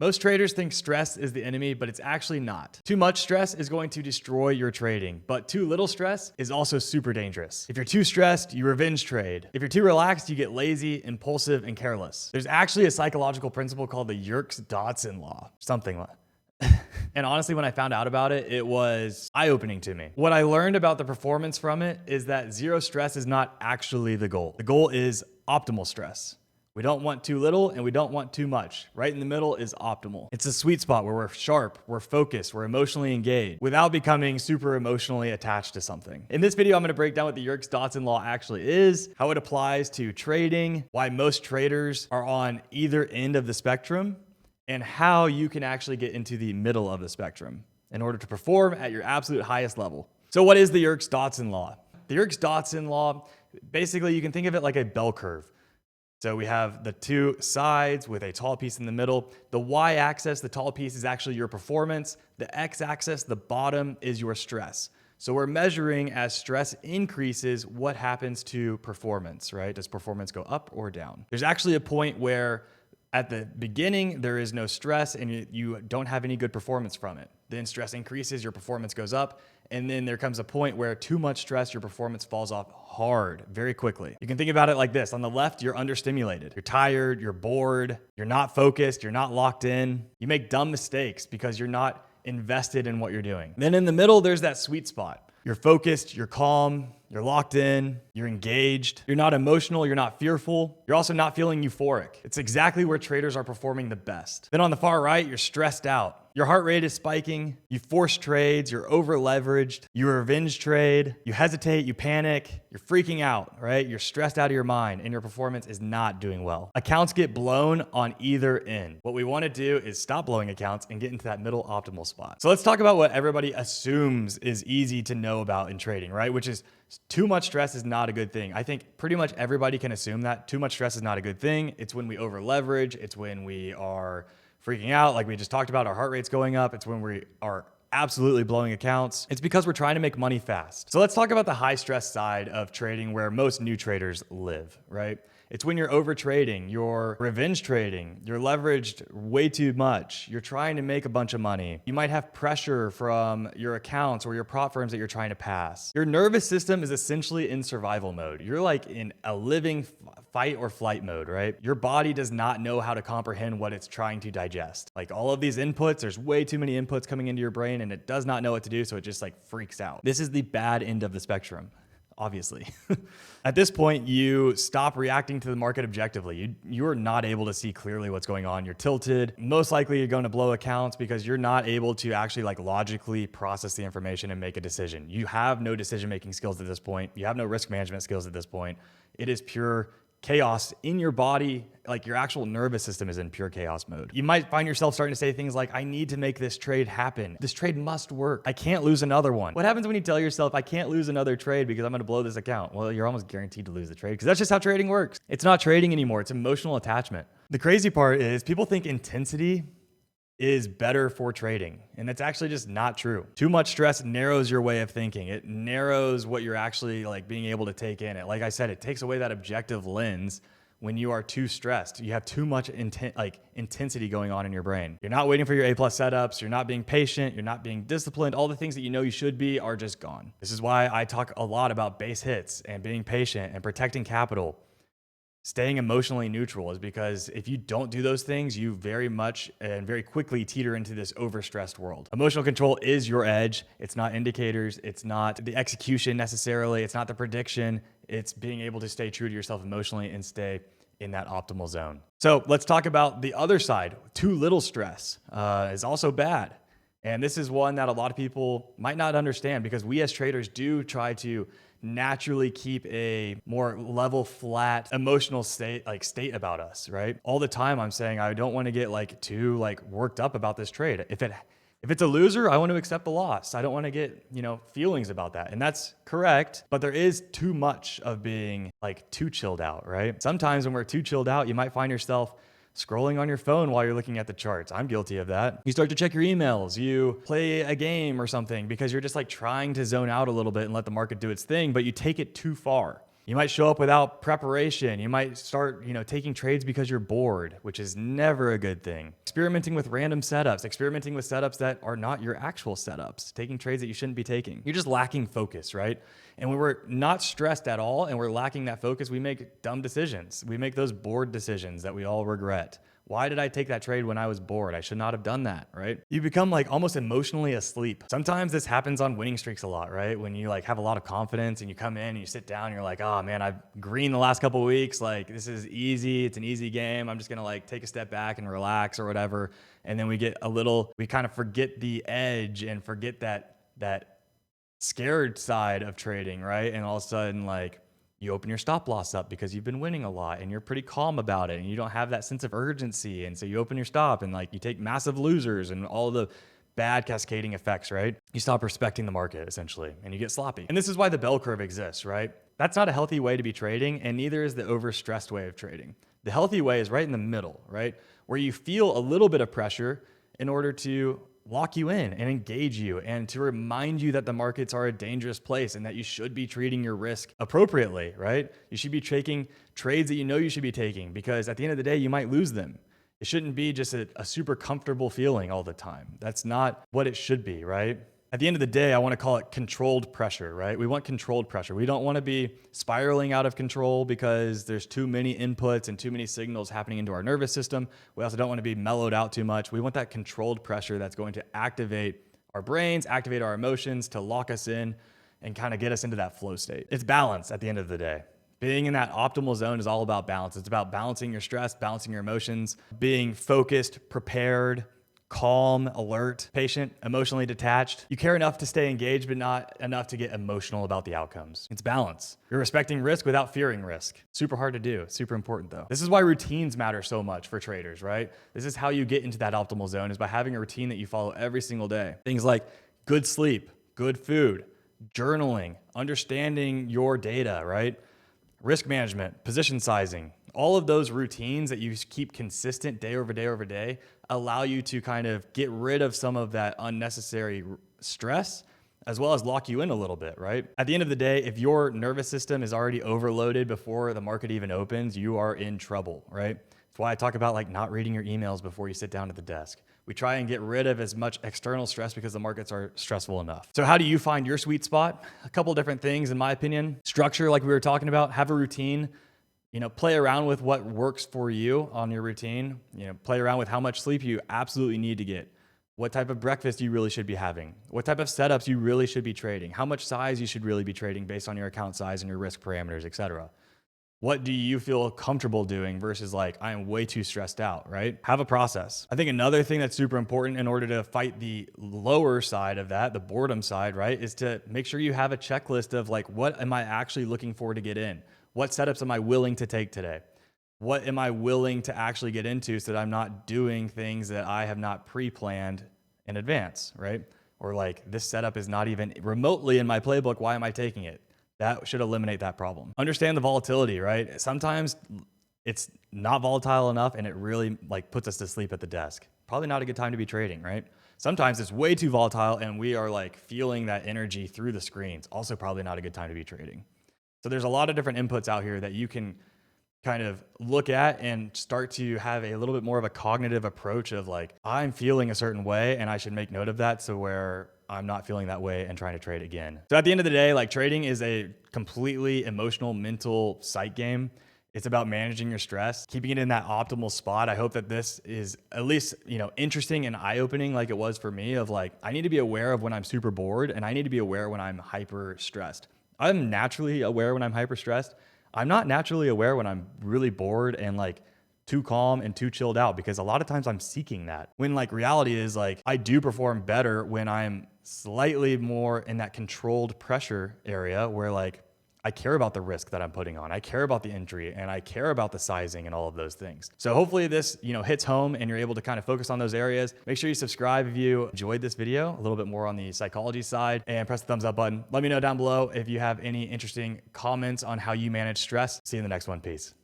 Most traders think stress is the enemy, but it's actually not. Too much stress is going to destroy your trading, but too little stress is also super dangerous. If you're too stressed, you revenge trade. If you're too relaxed, you get lazy, impulsive, and careless. There's actually a psychological principle called the Yerkes-Dodson law, something like that. And honestly, when I found out about it, it was eye-opening to me. What I learned about the performance from it is that zero stress is not actually the goal. The goal is optimal stress. We don't want too little and we don't want too much. Right in the middle is optimal. It's a sweet spot where we're sharp, we're focused, we're emotionally engaged without becoming super emotionally attached to something. In this video, I'm going to break down what the Yerkes-Dodson law actually is, how it applies to trading, why most traders are on either end of the spectrum, and how you can actually get into the middle of the spectrum in order to perform at your absolute highest level. So what is the Yerkes-Dodson law? The Yerkes-Dodson law, basically you can think of it like a bell curve. So we have the two sides with a tall piece in the middle. The y-axis, the tall piece, is actually your performance. The x-axis, the bottom, is your stress. So we're measuring as stress increases what happens to performance, right? Does performance go up or down? There's actually a point where at the beginning, there is no stress and you don't have any good performance from it. Then stress increases, your performance goes up. And then there comes a point where too much stress, your performance falls off hard, very quickly. You can think about it like this. On the left, you're understimulated. You're tired, you're bored, you're not focused, you're not locked in. You make dumb mistakes because you're not invested in what you're doing. Then in the middle, there's that sweet spot. You're focused, you're calm, you're locked in, you're engaged, you're not emotional, you're not fearful, you're also not feeling euphoric. It's exactly where traders are performing the best. Then on the far right, you're stressed out. Your heart rate is spiking, you force trades, you're over leveraged, you revenge trade, you hesitate, you panic, you're freaking out, right? You're stressed out of your mind and your performance is not doing well. Accounts get blown on either end. What we want to do is stop blowing accounts and get into that middle optimal spot. So let's talk about what everybody assumes is easy to know about in trading, right? Which is too much stress is not a good thing. I think pretty much everybody can assume that too much stress is not a good thing. It's when we over leverage. It's when we are freaking out, like we just talked about, our heart rate's going up. It's when we are absolutely blowing accounts. It's because we're trying to make money fast. So let's talk about the high stress side of trading where most new traders live, right? It's when you're over trading, you're revenge trading, you're leveraged way too much, you're trying to make a bunch of money. You might have pressure from your accounts or your prop firms that you're trying to pass. Your nervous system is essentially in survival mode. You're like in a living fight or flight mode, right? Your body does not know how to comprehend what it's trying to digest. Like all of these inputs, there's way too many inputs coming into your brain and it does not know what to do, so it just like freaks out. This is the bad end of the spectrum. Obviously. At this point, you stop reacting to the market objectively. You're not able to see clearly what's going on. You're tilted. Most likely you're going to blow accounts because you're not able to actually like logically process the information and make a decision. You have no decision-making skills at this point. You have no risk management skills at this point. It is pure chaos in your body. Like your actual nervous system is in pure chaos mode. You might find yourself starting to say things like, I need to make this trade happen. This trade must work. I can't lose another one. What happens when you tell yourself, I can't lose another trade because I'm going to blow this account? Well, you're almost guaranteed to lose the trade because that's just how trading works. It's not trading anymore. It's emotional attachment. The crazy part is people think intensity is better for trading. And that's actually just not true. Too much stress narrows your way of thinking. It narrows what you're actually like being able to take in. It, like I said, it takes away that objective lens when you are too stressed. You have too much intensity going on in your brain. You're not waiting for your A+ setups. You're not being patient. You're not being disciplined. All the things that you know you should be are just gone. This is why I talk a lot about base hits and being patient and protecting capital. Staying emotionally neutral is because if you don't do those things, you very much and very quickly teeter into this overstressed world. Emotional control is your edge. It's not indicators. It's not the execution necessarily. It's not the prediction. It's being able to stay true to yourself emotionally and stay in that optimal zone. So let's talk about the other side. Too little stress is also bad. And this is one that a lot of people might not understand because we as traders do try to naturally keep a more level, flat, emotional state about us, right? All the time I'm saying I don't want to get too worked up about this trade. If it's a loser, I want to accept the loss. I don't want to get, feelings about that. And that's correct, but there is too much of being too chilled out, right? Sometimes when we're too chilled out, you might find yourself scrolling on your phone while you're looking at the charts. I'm guilty of that. You start to check your emails, you play a game or something because you're just trying to zone out a little bit and let the market do its thing, but you take it too far. You might show up without preparation. You might start, taking trades because you're bored, which is never a good thing. Experimenting with random setups, experimenting with setups that are not your actual setups, taking trades that you shouldn't be taking. You're just lacking focus, right? And when we're not stressed at all and we're lacking that focus, we make dumb decisions. We make those bored decisions that we all regret. Why did I take that trade when I was bored? I should not have done that, right? You become like almost emotionally asleep. Sometimes this happens on winning streaks a lot, right? When you like have a lot of confidence and you come in and you sit down and you're like, oh man, I've green the last couple of weeks. Like this is easy. It's an easy game. I'm just going to like take a step back and relax or whatever. And then we kind of forget the edge and forget that scared side of trading, right? And all of a sudden like, you open your stop loss up because you've been winning a lot and you're pretty calm about it and you don't have that sense of urgency. And so you open your stop and like you take massive losers and all the bad cascading effects, right? You stop respecting the market essentially and you get sloppy. And this is why the bell curve exists, right? That's not a healthy way to be trading, and neither is the overstressed way of trading. The healthy way is right in the middle, right? Where you feel a little bit of pressure in order to lock you in and engage you and to remind you that the markets are a dangerous place and that you should be treating your risk appropriately, right? You should be taking trades that you know you should be taking, because at the end of the day, you might lose them. It shouldn't be just a super comfortable feeling all the time. That's not what it should be, right? At the end of the day, I want to call it controlled pressure, right? We want controlled pressure. We don't want to be spiraling out of control because there's too many inputs and too many signals happening into our nervous system. We also don't want to be mellowed out too much. We want that controlled pressure that's going to activate our brains, activate our emotions, to lock us in and kind of get us into that flow state. It's balance at the end of the day. Being in that optimal zone is all about balance. It's about balancing your stress, balancing your emotions, being focused, prepared, calm, alert, patient, emotionally detached. You care enough to stay engaged, but not enough to get emotional about the outcomes. It's balance. You're respecting risk without fearing risk. Super hard to do. Super important though. This is why routines matter so much for traders, right? This is how you get into that optimal zone, is by having a routine that you follow every single day. Things like good sleep, good food, journaling, understanding your data, right? Risk management, position sizing, all of those routines that you keep consistent day over day over day allow you to kind of get rid of some of that unnecessary stress, as well as lock you in a little bit, right? At the end of the day, if your nervous system is already overloaded before the market even opens, you are in trouble, right? That's why I talk about like not reading your emails before you sit down at the desk. We try and get rid of as much external stress because the markets are stressful enough. So how do you find your sweet spot? A couple different things, in my opinion. Structure, like we were talking about, have a routine. Play around with what works for you on your routine. Play around with how much sleep you absolutely need to get. What type of breakfast you really should be having. What type of setups you really should be trading. How much size you should really be trading based on your account size and your risk parameters, etc. What do you feel comfortable doing versus like, I am way too stressed out, right? Have a process. I think another thing that's super important in order to fight the lower side of that, the boredom side, right, is to make sure you have a checklist of like, what am I actually looking for to get in? What setups am I willing to take today? What am I willing to actually get into so that I'm not doing things that I have not pre-planned in advance, right? Or like, this setup is not even remotely in my playbook. Why am I taking it? That should eliminate that problem. Understand the volatility, right? Sometimes it's not volatile enough and it really like puts us to sleep at the desk. Probably not a good time to be trading, right? Sometimes it's way too volatile and we are like feeling that energy through the screens. Also probably not a good time to be trading. So there's a lot of different inputs out here that you can kind of look at and start to have a little bit more of a cognitive approach of like, I'm feeling a certain way and I should make note of that, so where I'm not feeling that way and trying to trade again. So at the end of the day, like, trading is a completely emotional, mental psych game. It's about managing your stress, keeping it in that optimal spot. I hope that this is at least, interesting and eye-opening like it was for me, of like, I need to be aware of when I'm super bored and I need to be aware when I'm hyper stressed. I'm naturally aware when I'm hyper stressed. I'm not naturally aware when I'm really bored and like too calm and too chilled out, because a lot of times I'm seeking that. When like reality is like, I do perform better when I'm slightly more in that controlled pressure area where like I care about the risk that I'm putting on. I care about the entry and I care about the sizing and all of those things. So hopefully this, hits home and you're able to kind of focus on those areas. Make sure you subscribe if you enjoyed this video, a little bit more on the psychology side, and press the thumbs up button. Let me know down below if you have any interesting comments on how you manage stress. See you in the next one. Peace.